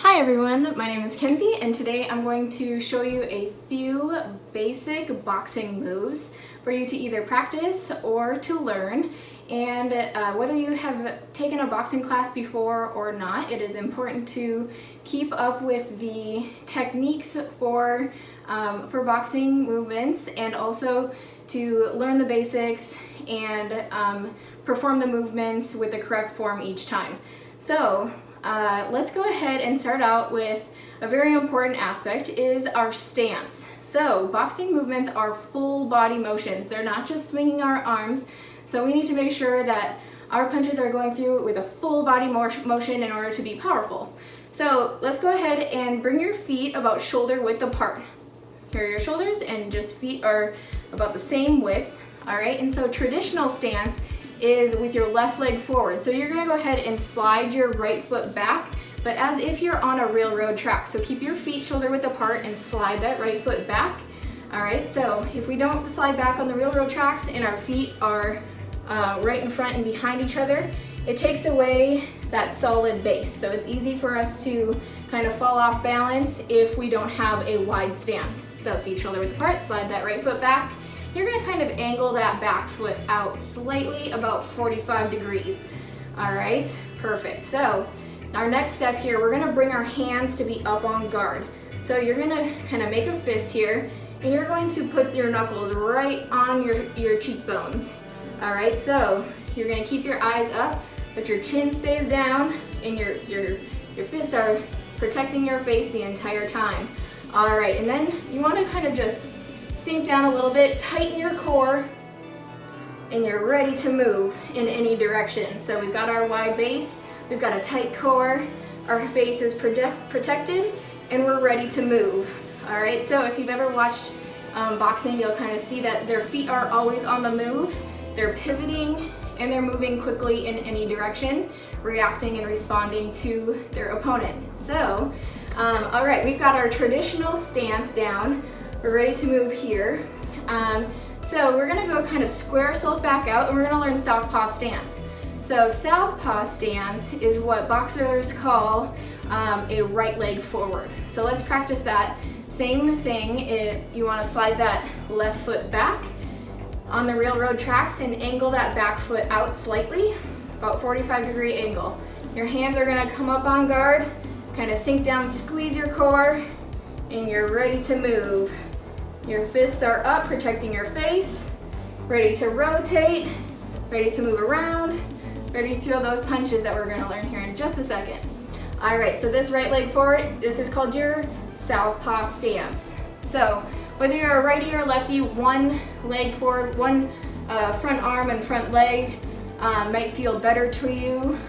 Hi everyone, my name is Kenzie and today I'm going to show you a few basic boxing moves for you to either practice or to learn. And whether you have taken a boxing class before or not, it is important to keep up with the techniques for boxing movements and also to learn the basics and perform the movements with the correct form each time. So let's go ahead and start out with a very important aspect is our stance. So boxing movements are full body motions. They're not just swinging our arms. So we need to make sure that our punches are going through with a full body motion in order to be powerful. So let's go ahead and bring your feet about shoulder width apart. Here are your shoulders and just feet are about the same width. All right, and so traditional stance is with your left leg forward. So you're gonna go ahead and slide your right foot back, but as if you're on a railroad track. So keep your feet shoulder width apart and slide that right foot back. All right, so if we don't slide back on the railroad tracks and our feet are right in front and behind each other, it takes away that solid base. So it's easy for us to kind of fall off balance if we don't have a wide stance. So feet shoulder width apart, slide that right foot back. You're gonna kind of angle that back foot out slightly, about 45 degrees. All right, perfect. So our next step here, we're gonna bring our hands to be up on guard. So you're gonna kind of make a fist here, and you're going to put your knuckles right on your cheekbones. All right, so you're gonna keep your eyes up, but your chin stays down, and your fists are protecting your face the entire time. All right, and then you wanna kind of just sink down a little bit, tighten your core, and you're ready to move in any direction. So we've got our wide base, we've got a tight core, our face is protected, and we're ready to move. All right, so if you've ever watched boxing, you'll kind of see that their feet are always on the move, they're pivoting, and they're moving quickly in any direction, reacting and responding to their opponent. So, all right, we've got our traditional stance down. We're ready to move here. So we're gonna go kind of square ourselves back out and we're gonna learn Southpaw Stance. So Southpaw Stance is what boxers call a right leg forward. So let's practice that. Same thing, you wanna slide that left foot back on the railroad tracks and angle that back foot out slightly, about 45-degree angle. Your hands are gonna come up on guard, kind of sink down, squeeze your core, and you're ready to move. Your fists are up, protecting your face, ready to rotate, ready to move around, ready to throw those punches that we're gonna learn here in just a second. All right, so this right leg forward, this is called your Southpaw Stance. So whether you're a righty or lefty, one leg forward, one front arm and front leg might feel better to you.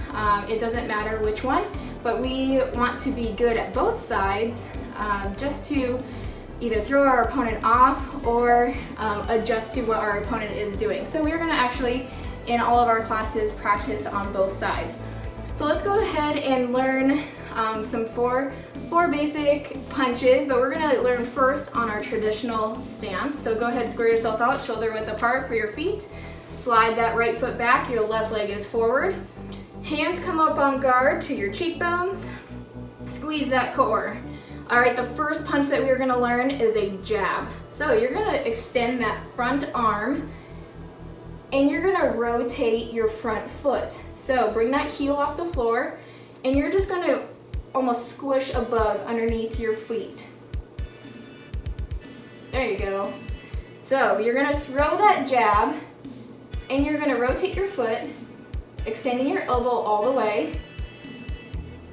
It doesn't matter which one, but we want to be good at both sides just to either throw our opponent off or adjust to what our opponent is doing. So we're gonna actually, in all of our classes, practice on both sides. So let's go ahead and learn some four basic punches, but we're gonna learn first on our traditional stance. So go ahead, square yourself out, shoulder width apart for your feet. Slide that right foot back, your left leg is forward. Hands come up on guard to your cheekbones. Squeeze that core. All right, the first punch that we're gonna learn is a jab. So you're gonna extend that front arm and you're gonna rotate your front foot. So bring that heel off the floor and you're just gonna almost squish a bug underneath your feet. There you go. So you're gonna throw that jab and you're gonna rotate your foot, extending your elbow all the way,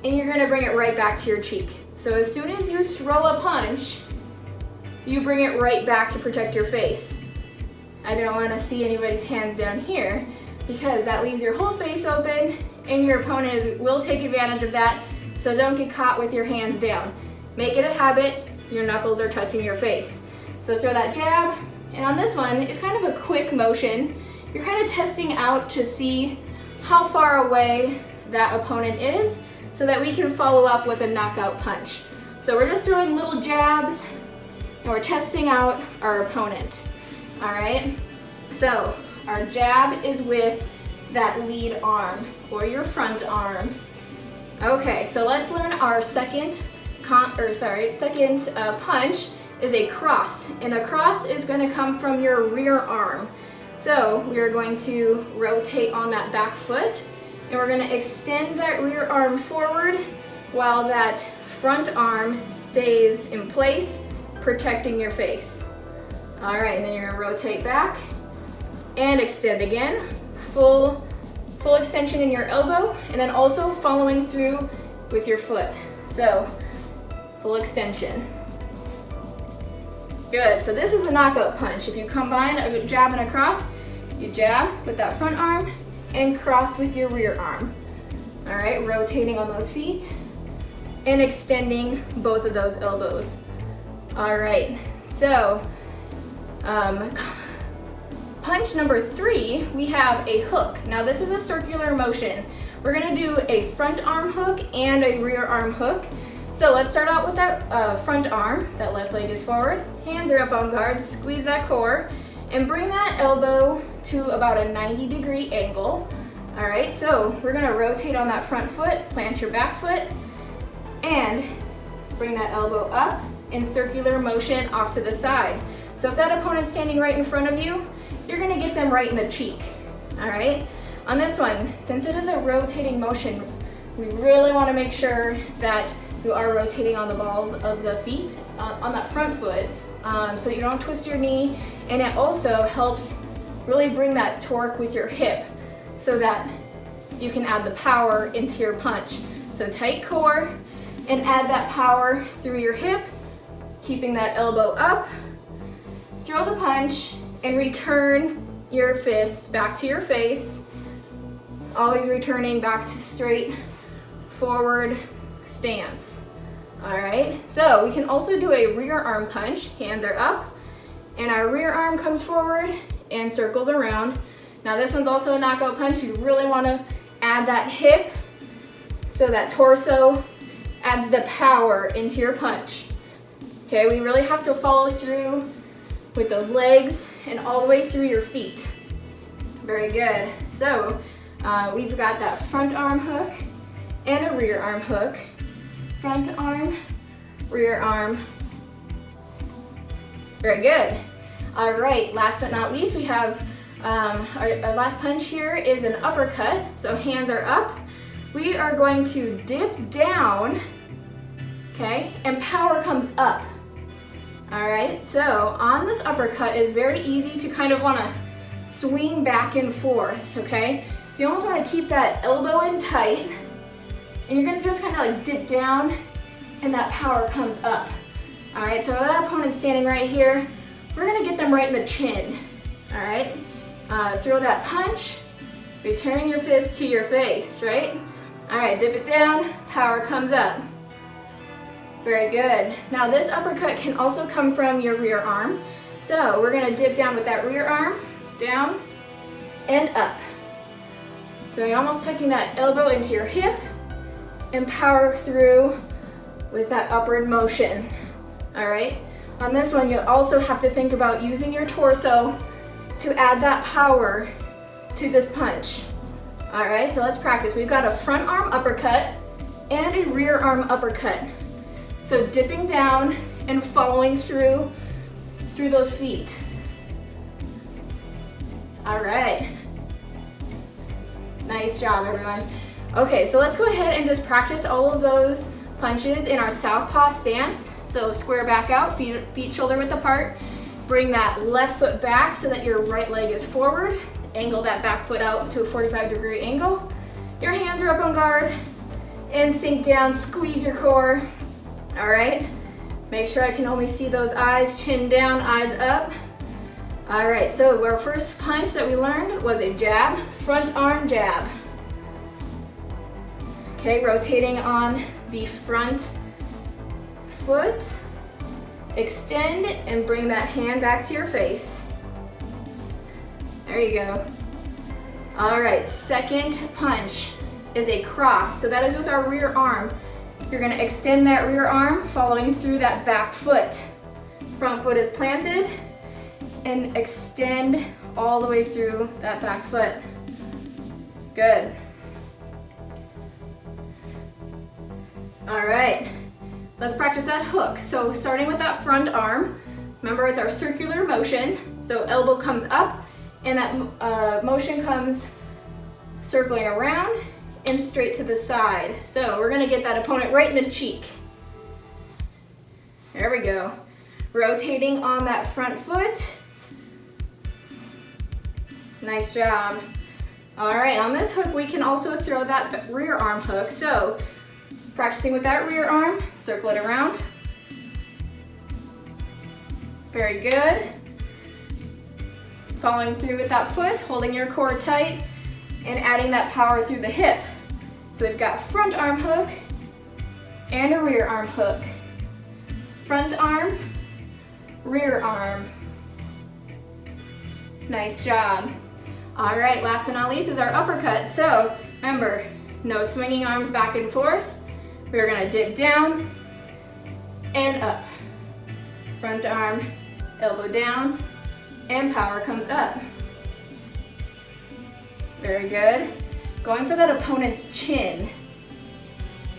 and you're gonna bring it right back to your cheek. So as soon as you throw a punch, you bring it right back to protect your face. I don't want to see anybody's hands down here because that leaves your whole face open and your opponent will take advantage of that, so don't get caught with your hands down. Make it a habit, your knuckles are touching your face. So throw that jab, and on this one, it's kind of a quick motion. You're kind of testing out to see how far away that opponent is, so that we can follow up with a knockout punch. So we're just throwing little jabs and we're testing out our opponent. All right, so our jab is with that lead arm or your front arm. Okay, so let's learn our second punch is a cross, and a cross is going to come from your rear arm. So we are going to rotate on that back foot, and we're going to extend that rear arm forward while that front arm stays in place, protecting your face. All right, and then you're going to rotate back and extend again, full extension in your elbow, and then also following through with your foot. So full extension. Good, so this is a knockout punch. If you combine a jab and a cross, you jab with that front arm and cross with your rear arm. All right, rotating on those feet and extending both of those elbows. All right, so punch number 3, we have a hook. Now this is a circular motion. We're gonna do a front arm hook and a rear arm hook. So let's start out with that front arm. That left leg is forward, hands are up on guard, squeeze that core, and bring that elbow to about a 90-degree angle. All right, so we're gonna rotate on that front foot, plant your back foot, and bring that elbow up in circular motion off to the side. So if that opponent's standing right in front of you, you're gonna get them right in the cheek. All right, on this one, since it is a rotating motion, we really wanna make sure that you are rotating on the balls of the feet, on that front foot, so you don't twist your knee, and it also helps really bring that torque with your hip so that you can add the power into your punch. So tight core and add that power through your hip, keeping that elbow up, throw the punch, and return your fist back to your face, always returning back to straight forward stance. All right, so we can also do a rear arm punch. Hands are up, and our rear arm comes forward and circles around. Now this one's also a knockout punch. You really want to add that hip so that torso adds the power into your punch. Okay, we really have to follow through with those legs and all the way through your feet. Very good. So we've got that front arm hook and a rear arm hook. Front arm, rear arm. Very good. All right, last but not least, we have our last punch here is an uppercut. So hands are up. We are going to dip down, okay, and power comes up. All right, so on this uppercut is very easy to kind of want to swing back and forth, okay? So you almost want to keep that elbow in tight, and you're gonna just kind of like dip down and that power comes up. All right, so that opponent's standing right here, we're gonna get them right in the chin. All right, throw that punch, return your fist to your face, right? All right, dip it down, power comes up. Very good. Now this uppercut can also come from your rear arm. So we're gonna dip down with that rear arm, down and up. So you're almost tucking that elbow into your hip and power through with that upward motion. All right, on this one, you also have to think about using your torso to add that power to this punch. All right, so let's practice. We've got a front arm uppercut and a rear arm uppercut. So dipping down and following through those feet. All right. Nice job, everyone. Okay, so let's go ahead and just practice all of those punches in our Southpaw Stance. So square back out, feet shoulder width apart. Bring that left foot back so that your right leg is forward. Angle that back foot out to a 45-degree angle. Your hands are up on guard. And sink down, squeeze your core. All right, make sure I can only see those eyes, chin down, eyes up. All right, so our first punch that we learned was a jab, front arm jab. Okay, rotating on the front foot, extend and bring that hand back to your face. There you go. All right, second punch is a cross. So that is with our rear arm. You're gonna extend that rear arm, following through that back foot. Front foot is planted, and extend all the way through that back foot. Good. All right, let's practice that hook. So starting with that front arm, remember it's our circular motion. So elbow comes up and that motion comes circling around and straight to the side. So we're gonna get that opponent right in the cheek. There we go. Rotating on that front foot. Nice job. All right, on this hook, we can also throw that rear arm hook. So practicing with that rear arm, circle it around. Very good. Following through with that foot, holding your core tight and adding that power through the hip. So we've got front arm hook and a rear arm hook. Front arm, rear arm. Nice job. All right, last but not least is our uppercut. So remember, no swinging arms back and forth. We're gonna dip down and up. Front arm, elbow down, and power comes up. Very good. Going for that opponent's chin.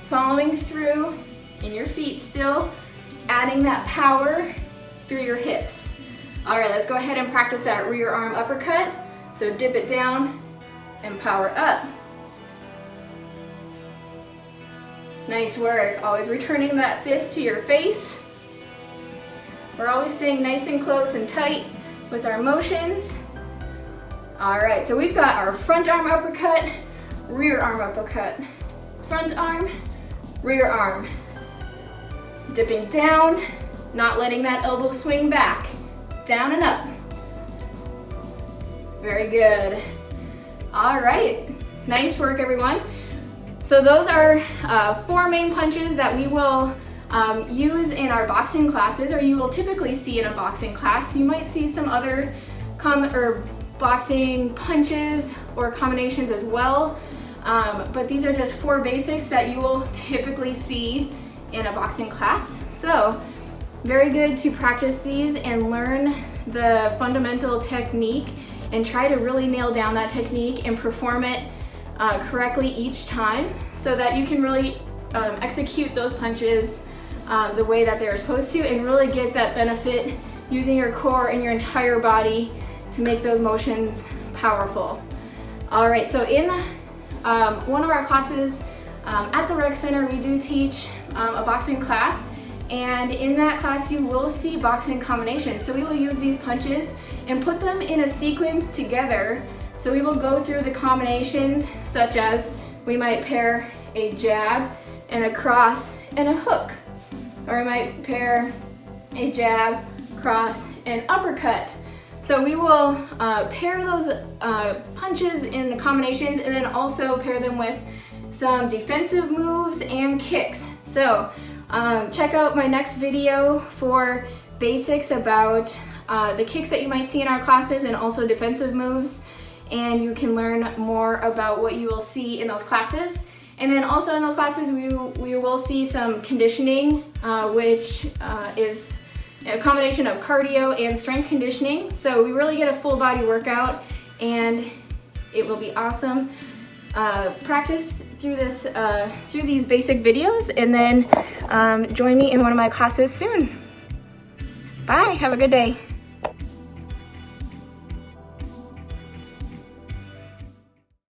Following through in your feet still, adding that power through your hips. All right, let's go ahead and practice that rear arm uppercut. So dip it down and power up. Nice work. Always returning that fist to your face. We're always staying nice and close and tight with our motions. All right, so we've got our front arm uppercut, rear arm uppercut. Front arm, rear arm. Dipping down, not letting that elbow swing back. Down and up. Very good. All right, nice work everyone. So those are 4 main punches that we will use in our boxing classes, or you will typically see in a boxing class. You might see some other boxing punches or combinations as well, but these are just 4 basics that you will typically see in a boxing class. So very good to practice these and learn the fundamental technique and try to really nail down that technique and perform it correctly each time so that you can really execute those punches the way that they're supposed to and really get that benefit using your core and your entire body to make those motions powerful. All right, so in one of our classes at the Rec Center, we do teach a boxing class, and in that class you will see boxing combinations. So we will use these punches and put them in a sequence together. So we will go through the combinations, such as we might pair a jab and a cross and a hook, or we might pair a jab, cross, and uppercut. So we will pair those punches in combinations and then also pair them with some defensive moves and kicks. So check out my next video for basics about the kicks that you might see in our classes and also defensive moves, and you can learn more about what you will see in those classes. And then also in those classes we will see some conditioning, which is a combination of cardio and strength conditioning. So we really get a full body workout and it will be awesome. Practice through these basic videos and then join me in one of my classes soon. Bye, have a good day.